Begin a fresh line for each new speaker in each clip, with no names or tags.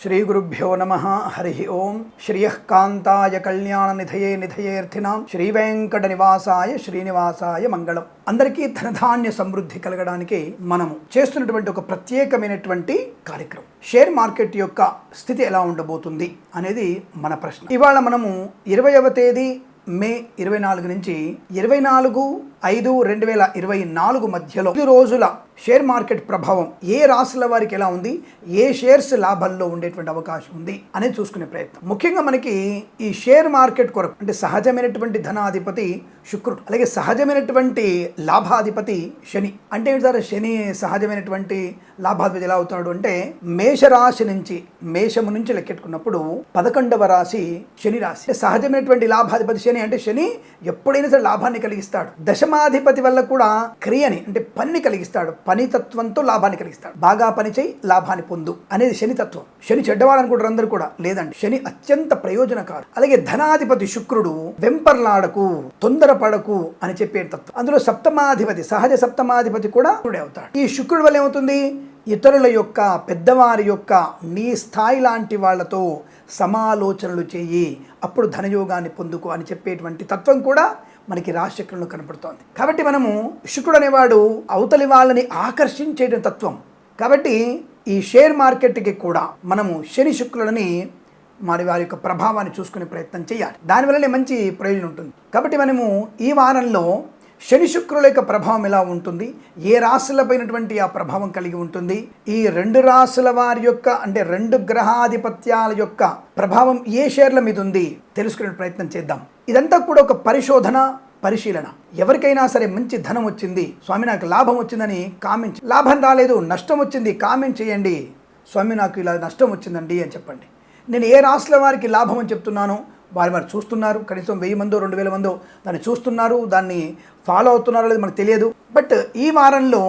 శ్రీగురుభ్యో నమః. హరి ఓం. శ్రియః కాంతాయ కళ్యాణనిధయే నిధయేర్థినాం శ్రీవేంకట నివాసాయ శ్రీనివాసాయ మంగళం. అందరికీ ధనధాన్య సమృద్ధి కలగడానికి మనము చేస్తున్నటువంటి ఒక ప్రత్యేకమైనటువంటి కార్యక్రమం. షేర్ మార్కెట్ యొక్క స్థితి ఎలా ఉండబోతుంది అనేది మన ప్రశ్న. ఇవాళ మనము 20వ తేదీ మే 24 నుంచి 24/5/2024 మధ్యలో 5 రోజుల షేర్ మార్కెట్ ప్రభావం ఏ రాశుల వారికి ఎలా ఉంది, ఏ షేర్స్ లాభాల్లో ఉండేటువంటి అవకాశం ఉంది అనేది చూసుకునే ప్రయత్నం. ముఖ్యంగా మనకి ఈ షేర్ మార్కెట్ కొరకు అంటే సహజమైనటువంటి ధనాధిపతి శుక్రుడు, అలాగే సహజమైనటువంటి లాభాధిపతి శని. అంటే సార్ శని సహజమైనటువంటి లాభాధిపతి ఎలా అవుతున్నాడు అంటే మేషరాశి నుంచి మేషము నుంచి లెక్కెట్టుకున్నప్పుడు 11వ రాశి శని రాశి. సహజమైనటువంటి లాభాధిపతి శని అంటే శని ఎప్పుడైనా సరే లాభాన్ని కలిగిస్తాడు. దశమాధిపతి వల్ల కూడా క్రియని అంటే పనిని కలిగిస్తాడు. పని తత్వంతో లాభాన్ని కలిగిస్తాడు. బాగా పని చేయి లాభాన్ని పొందు అనేది శని తత్వం. శని చెడ్డవాడు అనుకుంటారు అందరూ కూడా, లేదండి, శని అత్యంత ప్రయోజనకారు. అలాగే ధనాధిపతి శుక్రుడు వెంపర్లాడకు తొందరపడకు అని చెప్పే తత్వం. అందులో సప్తమాధిపతి సహజ సప్తమాధిపతి కూడా అవుతాడు. ఈ శుక్రుడు వల్ల ఏమవుతుంది, ఇతరుల యొక్క పెద్దవారి యొక్క నీ స్థాయి లాంటి వాళ్లతో సమాలోచనలు చేయి, అప్పుడు ధనయోగాన్ని పొందుకు అని చెప్పేటువంటి తత్వం కూడా మనకి రాశిచక్రంలో కనపడుతోంది. కాబట్టి మనము శుక్రుడు అనేవాడు అవతలి వాళ్ళని ఆకర్షించే తత్వం. కాబట్టి ఈ షేర్ మార్కెట్కి కూడా మనము శని శుక్రులని మరి వారి యొక్క ప్రభావాన్ని చూసుకునే ప్రయత్నం చేయాలి. దానివల్లనే మంచి ప్రయోజనం ఉంటుంది. కాబట్టి మనము ఈ వారంలో శని శుక్రుల యొక్క ప్రభావం ఎలా ఉంటుంది, ఏ రాశులపైనటువంటి ఆ ప్రభావం కలిగి ఉంటుంది, ఈ 2 రాశుల వారి యొక్క అంటే 2 గ్రహాధిపత్యాల యొక్క ప్రభావం ఏ షేర్ల మీద ఉంది తెలుసుకునే ప్రయత్నం చేద్దాం. ఇదంతా కూడా ఒక పరిశీలన. ఎవరికైనా సరే మంచి ధనం వచ్చింది స్వామి, నాకు లాభం వచ్చిందని కామెంట్, లాభం రాలేదు నష్టం వచ్చింది కామెంట్ చేయండి, స్వామి నాకు ఇలా నష్టం వచ్చిందండి అని చెప్పండి. నేను ఏ రాశుల వారికి లాభం అని చెప్తున్నానో వారు చూస్తున్నారు. కనీసం 1000 మందో 2000 మందో దాన్ని చూస్తున్నారు, దాన్ని ఫాలో అవుతున్నారో లేదు మనకు తెలియదు. బట్ ఈ వారంలో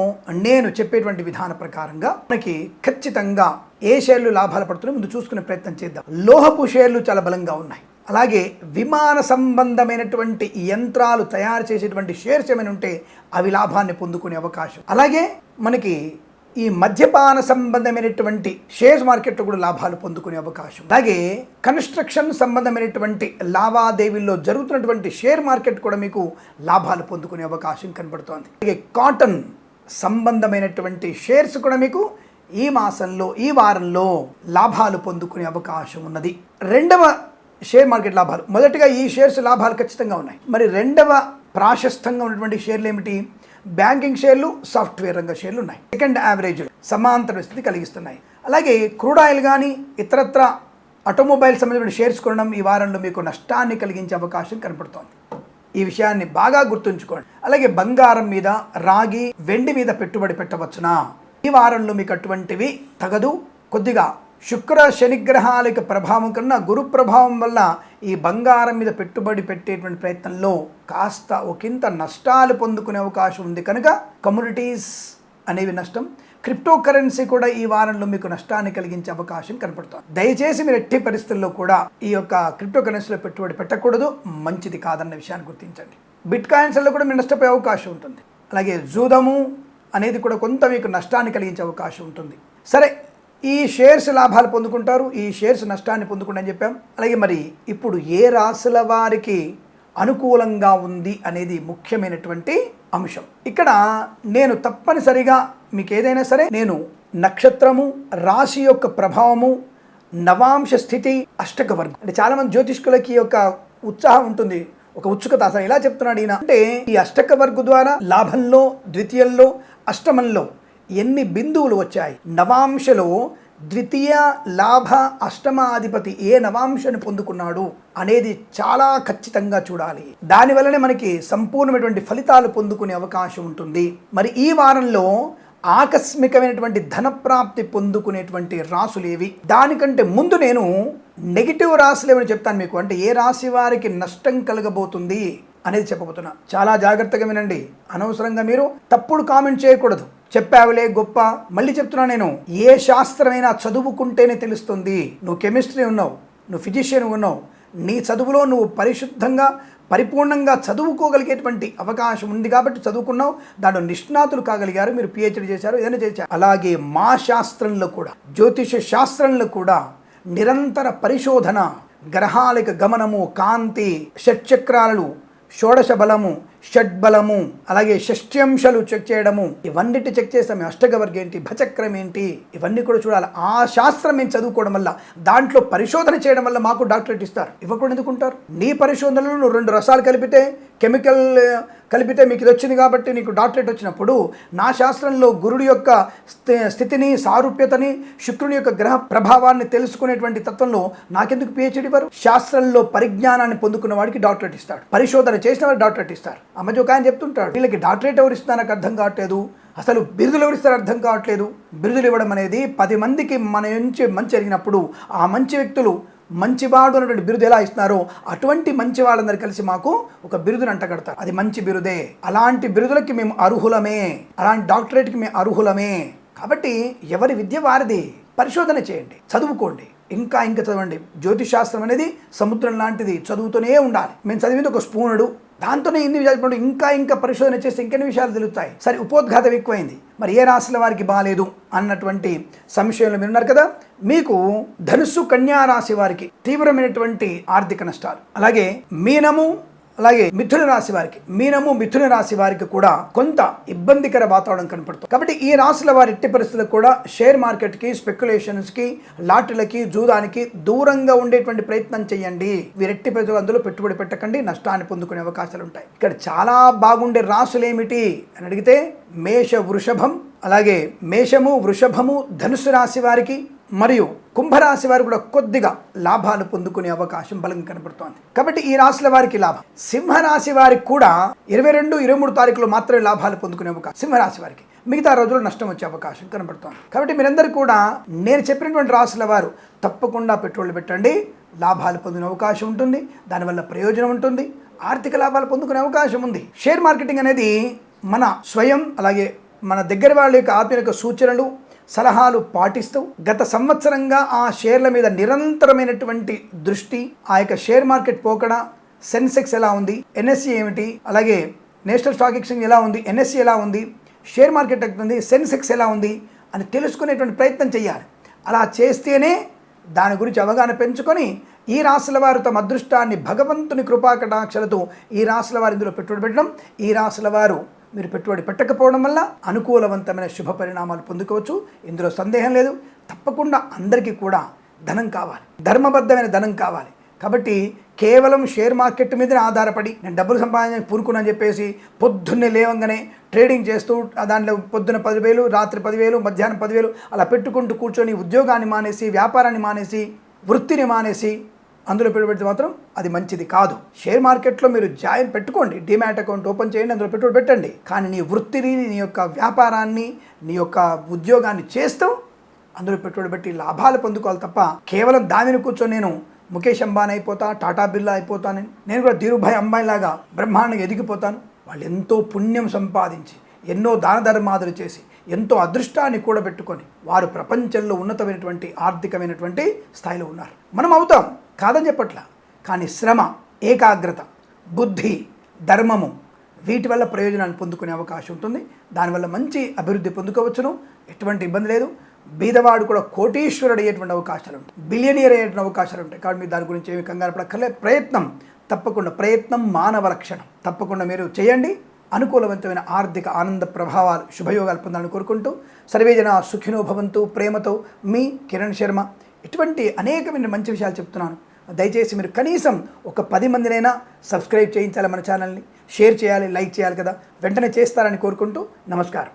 నేను చెప్పేటువంటి విధాన ప్రకారంగా మనకి ఖచ్చితంగా ఏ షేర్లు లాభాలు పడుతున్నాయో ముందు చూసుకునే ప్రయత్నం చేద్దాం. లోహపు షేర్లు చాలా బలంగా ఉన్నాయి. అలాగే విమాన సంబంధమైనటువంటి యంత్రాలు తయారు చేసేటువంటి షేర్స్ ఏమైనా ఉంటే అవి లాభాన్ని పొందుకునే అవకాశం. అలాగే మనకి ఈ మద్యపాన సంబంధమైనటువంటి షేర్ మార్కెట్లో కూడా లాభాలు పొందుకునే అవకాశం. అలాగే కన్స్ట్రక్షన్ సంబంధమైనటువంటి లావాదేవీల్లో జరుగుతున్నటువంటి షేర్ మార్కెట్ కూడా మీకు లాభాలు పొందుకునే అవకాశం కనబడుతోంది. అలాగే కాటన్ సంబంధమైనటువంటి షేర్స్ కూడా మీకు ఈ మాసంలో ఈ వారంలో లాభాలు పొందుకునే అవకాశం ఉన్నది. 2వ షేర్ మార్కెట్ లాభాలు, మొదటిగా ఈ షేర్స్ లాభాలు ఖచ్చితంగా ఉన్నాయి. మరి 2వ ప్రాశస్తంగా ఉన్నటువంటి షేర్లు ఏమిటి, బ్యాంకింగ్ షేర్లు, సాఫ్ట్వేర్ రంగ షేర్లు ఉన్నాయి. సెకండ్ యావరేజ్ సమాంతర స్థితి కలిగిస్తున్నాయి. అలాగే క్రూడ్ ఆయిల్ కానీ ఇతరత్ర ఆటోమొబైల్ సంబంధించిన షేర్స్ కొనడం ఈ వారంలో మీకు నష్టాన్ని కలిగించే అవకాశం కనపడుతోంది. ఈ విషయాన్ని బాగా గుర్తుంచుకోండి. అలాగే బంగారం మీద, రాగి, వెండి మీద పెట్టుబడి పెట్టవచ్చునా, ఈ వారంలో మీకు అటువంటివి తగదు. కొద్దిగా శుక్ర శనిగ్రహాల యొక్క ప్రభావం కన్నా గురు ప్రభావం వల్ల ఈ బంగారం మీద పెట్టుబడి పెట్టేటువంటి ప్రయత్నంలో కాస్త ఒకంత నష్టాలు పొందుకునే అవకాశం ఉంది. కనుక కమ్యూనిటీస్ అనేవి నష్టం, క్రిప్టో కరెన్సీ కూడా ఈ వారంలో మీకు నష్టాన్ని కలిగించే అవకాశం కనపడుతుంది. దయచేసి మీరు ఎట్టి పరిస్థితుల్లో కూడా ఈ యొక్క క్రిప్టో కరెన్సీలో పెట్టుబడి పెట్టకూడదు, మంచిది కాదన్న విషయాన్ని గుర్తించండి. బిట్ కాయిన్స్లో కూడా మీరు నష్టపోయే అవకాశం ఉంటుంది. అలాగే జూదము అనేది కూడా కొంత మీకు నష్టాన్ని కలిగించే అవకాశం ఉంటుంది. సరే, ఈ షేర్స్ లాభాలు పొందుకుంటారు, ఈ షేర్స్ నష్టాన్ని పొందుకుంటారని చెప్పాం. అలాగే మరి ఇప్పుడు ఏ రాశుల వారికి అనుకూలంగా ఉంది అనేది ముఖ్యమైనటువంటి అంశం. ఇక్కడ నేను తప్పనిసరిగా మీకు ఏదైనా సరే నేను నక్షత్రము, రాశి యొక్క ప్రభావము, నవాంశ స్థితి, అష్టక వర్గం అంటే చాలామంది జ్యోతిష్కులకి యొక్క ఉత్సాహం ఉంటుంది, ఒక ఉత్సుకత. అసలు ఎలా చెప్తున్నాడు ఈయన అంటే ఈ అష్టక వర్గ ద్వారా లాభంలో, ద్వితీయంలో, అష్టమంలో ఎన్ని బిందువులు వచ్చాయి, నవాంశలో ద్వితీయ లాభ అష్టమాధిపతి ఏ నవాంశను పొందుకున్నాడు అనేది చాలా ఖచ్చితంగా చూడాలి. దానివల్లనే మనకి సంపూర్ణమైనటువంటి ఫలితాలు పొందుకునే అవకాశం ఉంటుంది. మరి ఈ వారంలో ఆకస్మికమైనటువంటి ధనప్రాప్తి పొందుకునేటువంటి రాశులేవి, దానికంటే ముందు నేను నెగిటివ్ రాశులు ఏమని చెప్తాను మీకు. అంటే ఏ రాశి వారికి నష్టం కలగబోతుంది అనేది చెప్పబోతున్నా. చాలా జాగ్రత్తగా వినండి. అనవసరంగా మీరు తప్పుడు కామెంట్ చేయకూడదు. చెప్పావులే గొప్ప, మళ్ళీ చెప్తున్నా నేను, ఏ శాస్త్రమైనా చదువుకుంటేనే తెలుస్తుంది. నువ్వు కెమిస్ట్రీ ఉన్నావు, నువ్వు ఫిజిషియన్ ఉన్నావు, నీ చదువులో నువ్వు పరిశుద్ధంగా పరిపూర్ణంగా చదువుకోగలిగేటువంటి అవకాశం ఉంది కాబట్టి చదువుకున్నావు, దాంట్లో నిష్ణాతులు కాగలిగారు, మీరు పిహెచ్డి చేశారు, ఏదైనా చేశారు. అలాగే మా శాస్త్రంలో కూడా, జ్యోతిష శాస్త్రంలో కూడా నిరంతర పరిశోధన, గ్రహాలకి గమనము, కాంతి, షట్చక్రాలు, షోడశ బలము, షడ్బలము, అలాగే షష్ట్యంశాలు చెక్ చేయడము, ఇవన్నిటి చెక్ చేస్తాం. అష్టగవర్గ ఏంటి, భచక్రం ఏంటి, ఇవన్నీ కూడా చూడాలి. ఆ శాస్త్రం మేము చదువుకోవడం వల్ల, దాంట్లో పరిశోధన చేయడం వల్ల మాకు డాక్టరేట్ ఇస్తారు. ఇవ్వకూడదు ఎందుకుంటారు? నీ పరిశోధనలో నువ్వు 2 రసాలు కలిపితే, కెమికల్ కలిపితే మీకు ఇది వచ్చింది కాబట్టి నీకు డాక్టరేట్ వచ్చినప్పుడు, నా శాస్త్రంలో గురుడి యొక్క స్థితిని, సారూప్యతని, శుక్రుని యొక్క గ్రహ ప్రభావాన్ని తెలుసుకునేటువంటి తత్వంలో నాకెందుకు పిహెచ్డి ఇవ్వరు? శాస్త్రంలో పరిజ్ఞానాన్ని పొందుకున్న వాడికి డాక్టరేట్ ఇస్తాడు, పరిశోధన చేసిన వాడు డాక్టరేట్ ఇస్తారు. ఆ మధ్య ఒక ఆయన చెప్తుంటాడు, వీళ్ళకి డాక్టరేట్ ఎవరు ఇస్తున్నారు నాకు అర్థం కావట్లేదు, అసలు బిరుదులు ఎవరు ఇస్తారు అర్థం కావట్లేదు. బిరుదులు ఇవ్వడం అనేది 10 మందికి మన నుంచి మంచి జరిగినప్పుడు ఆ మంచి వ్యక్తులు మంచివాడు అన్నటువంటి బిరుదు ఎలా ఇస్తున్నారో అటువంటి మంచి వాళ్ళందరూ కలిసి మాకు ఒక బిరుదుని అంటగడతారు. అది మంచి బిరుదే. అలాంటి బిరుదులకి మేము అర్హులమే, అలాంటి డాక్టరేట్కి మేము అర్హులమే. కాబట్టి ఎవరి విద్య వారిది. పరిశోధన చేయండి, చదువుకోండి, ఇంకా చదవండి. జ్యోతిశాస్త్రం అనేది సముద్రం లాంటిది, చదువుతూనే ఉండాలి. మేము చదివింది ఒక స్పూనుడు, దాంతోనే ఇన్ని విషయాలు, ఇంకా పరిశోధన చేస్తే ఇంకెన్ని విషయాలు తెలుస్తాయి. సరే, ఉపోద్ఘాతం ఎక్కువైంది, మరి ఏ రాశుల వారికి బాగాలేదు అన్నటువంటి సంశయంలో మీరు ఉన్నారు కదా. మీకు ధనుస్సు, కన్యా రాశి వారికి తీవ్రమైనటువంటి ఆర్థిక నష్టాలు, అలాగే మీనము, అలాగే మిథున రాశి వారికి, మీనము మిథున రాశి వారికి కూడా కొంత ఇబ్బందికర వాతావరణం కనపడుతుంది. కాబట్టి ఈ రాశుల వారి ఎట్టి పరిస్థితులకు కూడా షేర్ మార్కెట్కి, స్పెక్యులేషన్స్కి, లాటరీలకి, జూదానికి దూరంగా ఉండేటువంటి ప్రయత్నం చేయండి. వీరెట్టి పరిస్థితులు అందులో పెట్టుబడి పెట్టకండి, నష్టాన్ని పొందుకునే అవకాశాలు ఉంటాయి. ఇక్కడ చాలా బాగుండే రాశులు ఏమిటి అని అడిగితే మేష, వృషభం, అలాగే మేషము, వృషభము, ధనుసు రాశి వారికి మరియు కుంభరాశి వారు కూడా కొద్దిగా లాభాలు పొందుకునే అవకాశం బలంగా కనబడుతోంది. కాబట్టి ఈ రాశుల వారికి లాభం. సింహరాశి వారికి కూడా 22, 23 తారీఖులో మాత్రమే లాభాలు పొందుకునే అవకాశం సింహరాశి వారికి, మిగతా రోజుల్లో నష్టం వచ్చే అవకాశం కనబడుతోంది. కాబట్టి మీరందరూ కూడా నేను చెప్పినటువంటి రాశుల వారు తప్పకుండా పెట్టుబడులు పెట్టండి, లాభాలు పొందిన అవకాశం ఉంటుంది, దానివల్ల ప్రయోజనం ఉంటుంది, ఆర్థిక లాభాలు పొందుకునే అవకాశం ఉంది. షేర్ మార్కెటింగ్ అనేది మన స్వయం, అలాగే మన దగ్గర వాళ్ళ యొక్క ఆత్మీయ సూచనలు, సలహాలు పాటిస్తూ గత సంవత్సరంగా ఆ షేర్ల మీద నిరంతరమైనటువంటి దృష్టి, ఆ యొక్క షేర్ మార్కెట్ పోకడ, సెన్సెక్స్ ఎలా ఉంది, ఎన్ఎస్సి ఏమిటి, అలాగే నేషనల్ స్టాక్ ఎక్స్చేంజ్ ఎలా ఉంది, ఎన్ఎస్సి ఎలా ఉంది, షేర్ మార్కెట్ ఉంది, సెన్సెక్స్ ఎలా ఉంది అని తెలుసుకునేటువంటి ప్రయత్నం చేయాలి. అలా చేస్తేనే దాని గురించి అవగాహన పెంచుకొని ఈ రాశుల వారు తమ అదృష్టాన్ని భగవంతుని కృపాకటాక్షలతో ఈ రాశుల వారు ఇందులో పెట్టుబడి పెట్టడం, ఈ రాశుల వారు మీరు పెట్టుబడి పెట్టకపోవడం వల్ల అనుకూలవంతమైన శుభ పరిణామాలు పొందుకోవచ్చు. ఇందులో సందేహం లేదు. తప్పకుండా అందరికీ కూడా ధనం కావాలి, ధర్మబద్ధమైన ధనం కావాలి. కాబట్టి కేవలం షేర్ మార్కెట్ మీదనే ఆధారపడి నేను డబ్బులు సంపాదించడానికి పూనుకున్నాను చెప్పేసి పొద్దున్నే లేవంగానే ట్రేడింగ్ చేస్తూ దాంట్లో పొద్దున 10,000, రాత్రి 10,000, మధ్యాహ్నం 10,000 అలా పెట్టుకుంటూ కూర్చొని ఉద్యోగాన్ని మానేసి, వ్యాపారాన్ని మానేసి, వృత్తిని మానేసి అందులో పెట్టుబడి మాత్రం అది మంచిది కాదు. షేర్ మార్కెట్లో మీరు జాయిన్ పెట్టుకోండి, డిమాట్ అకౌంట్ ఓపెన్ చేయండి, అందులో పెట్టుబడి పెట్టండి. కానీ నీ వృత్తిని, నీ యొక్క వ్యాపారాన్ని, నీ యొక్క ఉద్యోగాన్ని చేస్తూ అందులో పెట్టుబడి పెట్టి లాభాలు పొందుకోవాలి తప్ప కేవలం దానిని కూర్చొని నేను ముఖేష్ అంబానీ అయిపోతా, టాటా బిర్లా అయిపోతాను, నేను కూడా ధీరుభాయ్ అంబానీ లాగా బ్రహ్మాండంగా ఎదిగిపోతాను. వాళ్ళు ఎంతో పుణ్యం సంపాదించి, ఎన్నో దాన ధర్మాదులు చేసి, ఎంతో అదృష్టాన్ని కూడబెట్టుకొని వారు ప్రపంచంలో ఉన్నతమైనటువంటి ఆర్థికమైనటువంటి స్థాయిలో ఉన్నారు. మనం అవుతాం, కాదని చెప్పట్లా. కానీ శ్రమ, ఏకాగ్రత, బుద్ధి, ధర్మము, వీటి వల్ల ప్రయోజనాన్ని పొందుకునే అవకాశం ఉంటుంది. దానివల్ల మంచి అభివృద్ధి పొందుకోవచ్చును, ఎటువంటి ఇబ్బంది లేదు. బీదవాడు కూడా కోటీశ్వరుడు అయ్యేటువంటి అవకాశాలు ఉంటాయి, బిలియనియర్ అయ్యేటువంటి అవకాశాలు ఉంటాయి. కాబట్టి మీరు దాని గురించి ఏమి కంగారు పడక్కర్లేదు. ప్రయత్నం మానవ లక్షణం. తప్పకుండా మీరు చేయండి. అనుకూలవంతమైన ఆర్థిక ఆనంద ప్రభావాలు, శుభయోగాలు పొందాలని కోరుకుంటూ సర్వేజన సుఖినో భవంతు. ప్రేమతో మీ కిరణ్ శర్మ. ఇటువంటి అనేకమైన మంచి విషయాలు చెప్తున్నాను. దయచేసి మీరు కనీసం ఒక 10 మందినైనా సబ్స్క్రైబ్ చేయించాలి మన ఛానల్ని, షేర్ చేయాలి, లైక్ చేయాలి కదా. వెంటనే చేస్తారని కోరుకుంటూ నమస్కారం.